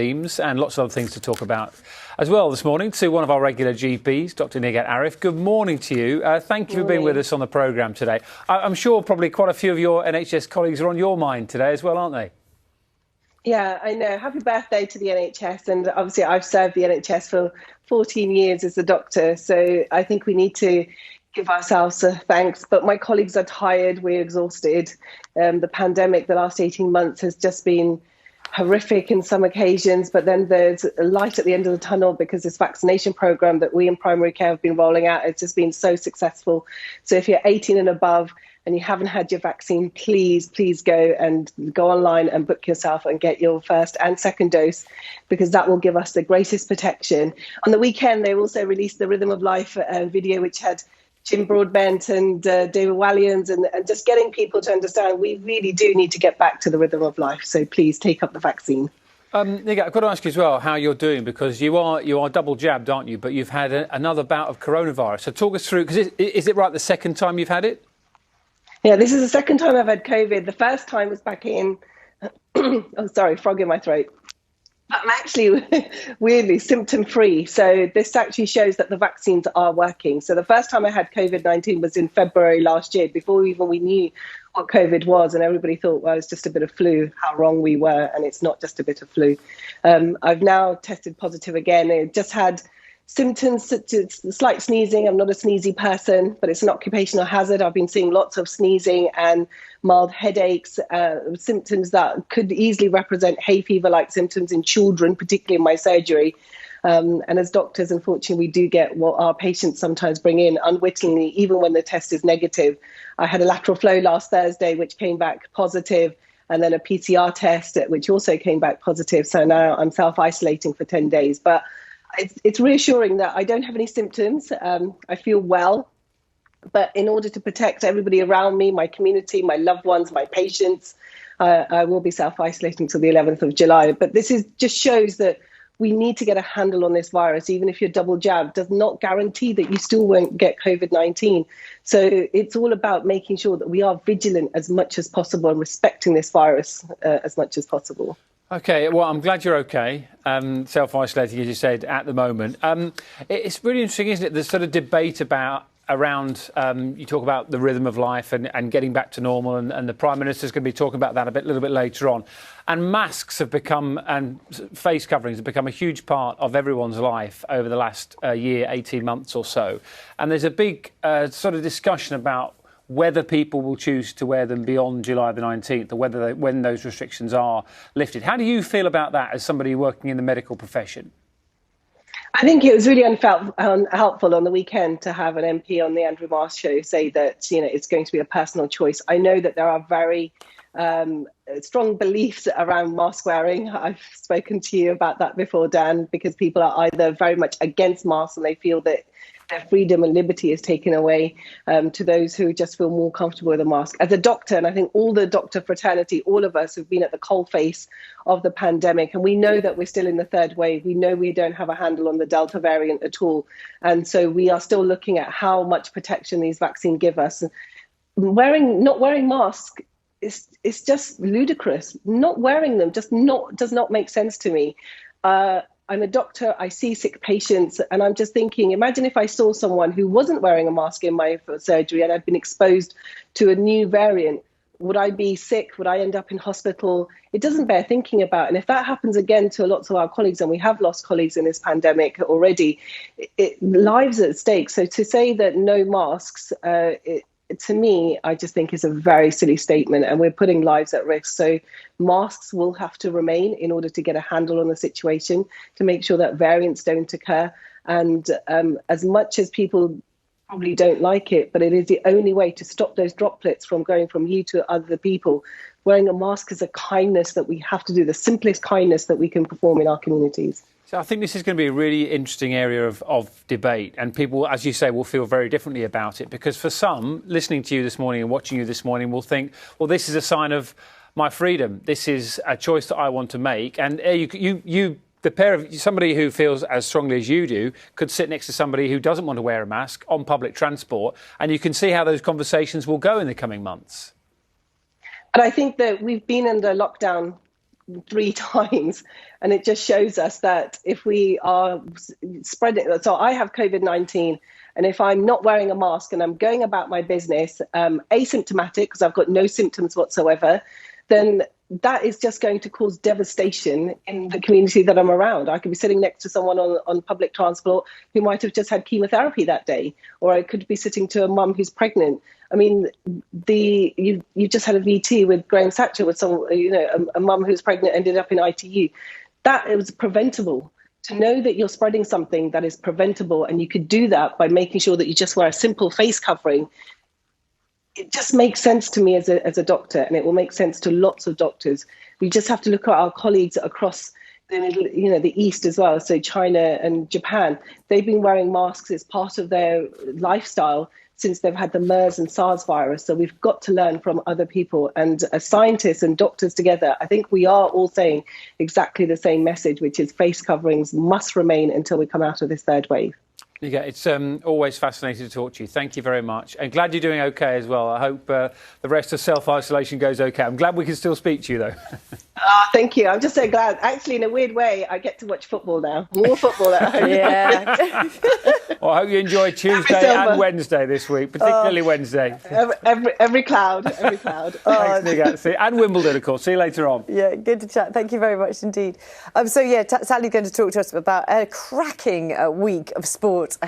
themes and lots of other things to talk about as well this morning to one of our regular GPs, Dr. Nigat Arif. Good morning to you. Thank you for being with us on the programme today. I'm sure probably quite a few of your NHS colleagues are on your mind today as well, aren't they? Yeah, I know. Happy birthday to the NHS. And obviously I've served the NHS for 14 years as a doctor. So I think we need to give ourselves a thanks. But my colleagues are tired. We're exhausted. The pandemic, the last 18 months has just been horrific in some occasions, but then there's a light at the end of the tunnel because this vaccination program that we in primary care have been rolling out has just been so successful. So if you're 18 and above and you haven't had your vaccine, please go online and book yourself and get your first and second dose, because that will give us the greatest protection. On the weekend, they also released the Rhythm of Life video, which had Jim Broadbent and David Walliams, and just getting people to understand we really do need to get back to the rhythm of life. So please take up the vaccine. Nigat, I've got to ask you as well how you're doing, because you are double jabbed, aren't you? But you've had another bout of coronavirus. So talk us through, because is it right the second time you've had it? Yeah, this is the second time I've had COVID. The first time was back in, oh, sorry, frog in my throat. I'm actually weirdly symptom-free. So this actually shows that the vaccines are working. So the first time I had COVID-19 was in February last year, before even we knew what COVID was, and everybody thought, well, it's just a bit of flu. How wrong we were, and it's not just a bit of flu. I've now tested positive again. I just had symptoms such as slight sneezing. I'm not a sneezy person, but it's an occupational hazard. I've been seeing lots of sneezing and mild headaches, symptoms that could easily represent hay fever-like symptoms in children, particularly in my surgery. And as doctors, unfortunately, we do get what our patients sometimes bring in unwittingly, even when the test is negative. I had a lateral flow last Thursday, which came back positive, and then a PCR test, which also came back positive. So now I'm self-isolating for 10 days. But it's reassuring that I don't have any symptoms. I feel well. But in order to protect everybody around me, my community, my loved ones, my patients, I will be self-isolating until the 11th of July. But this just shows that we need to get a handle on this virus. Even if you're double jabbed, does not guarantee that you still won't get COVID-19. So it's all about making sure that we are vigilant as much as possible and respecting this virus as much as possible. OK, well, I'm glad you're OK, self-isolating, as you said, at the moment. It's really interesting, isn't it, the sort of debate around, you talk about the rhythm of life and getting back to normal, and the Prime Minister's going to be talking about that a little bit later on. And masks have become, and face coverings have become a huge part of everyone's life over the last year, 18 months or so. And there's a big sort of discussion about whether people will choose to wear them beyond July the 19th, or when those restrictions are lifted. How do you feel about that as somebody working in the medical profession? I think it was really helpful on the weekend to have an MP on the Andrew Marsh show say that, it's going to be a personal choice. I know that there are very strong beliefs around mask wearing. I've spoken to you about that before, Dan, because people are either very much against masks and they feel that their freedom and liberty is taken away, to those who just feel more comfortable with a mask. As a doctor, and I think all the doctor fraternity, all of us have been at the coalface of the pandemic, and we know that we're still in the third wave. We know we don't have a handle on the Delta variant at all. And so we are still looking at how much protection these vaccines give us. Not wearing masks is just ludicrous. Not wearing them does not make sense to me. I'm a doctor, I see sick patients, and I'm just thinking, imagine if I saw someone who wasn't wearing a mask in my surgery and I'd been exposed to a new variant. Would I be sick? Would I end up in hospital? It doesn't bear thinking about. And if that happens again to lots of our colleagues, and we have lost colleagues in this pandemic already, lives at stake. So to say that no masks, to me, I just think is a very silly statement, and we're putting lives at risk. So masks will have to remain in order to get a handle on the situation, to make sure that variants don't occur. And as much as people probably don't like it, but it is the only way to stop those droplets from going from you to other people. Wearing a mask is a kindness that we have to do, the simplest kindness that we can perform in our communities. So I think this is going to be a really interesting area of debate, and people, as you say, will feel very differently about it, because for some, listening to you this morning and watching you this morning, will think, well, this is a sign of my freedom. This is a choice that I want to make. And the pair of somebody who feels as strongly as you do could sit next to somebody who doesn't want to wear a mask on public transport, and you can see how those conversations will go in the coming months. But I think that we've been under lockdown 3 times. And it just shows us that if we are spreading, so I have COVID-19, and if I'm not wearing a mask and I'm going about my business asymptomatic because I've got no symptoms whatsoever, then that is just going to cause devastation in the community that I'm around. I could be sitting next to someone on public transport who might have just had chemotherapy that day, or I could be sitting to a mum who's pregnant. I mean, you just had a VT with Graham Thatcher with some, a mum who's pregnant ended up in ITU. That it was preventable. To know that you're spreading something that is preventable, and you could do that by making sure that you just wear a simple face covering, it just makes sense to me as a doctor, and it will make sense to lots of doctors. We just have to look at our colleagues across the East as well. So China and Japan, they've been wearing masks as part of their lifestyle since they've had the MERS and SARS virus. So we've got to learn from other people. And as scientists and doctors together, I think we are all saying exactly the same message, which is face coverings must remain until we come out of this third wave. Yeah, it's always fascinating to talk to you. Thank you very much. And glad you're doing OK as well. I hope the rest of self-isolation goes OK. I'm glad we can still speak to you, though. Thank you. I'm just so glad. Actually, in a weird way, I get to watch football now. More football at home. Yeah. Well, I hope you enjoy Tuesday and Wednesday this week, particularly Wednesday. Every cloud. Thanks, Nigazzi. And Wimbledon, of course. See you later on. Yeah, good to chat. Thank you very much indeed. Sally's going to talk to us about a cracking week of sport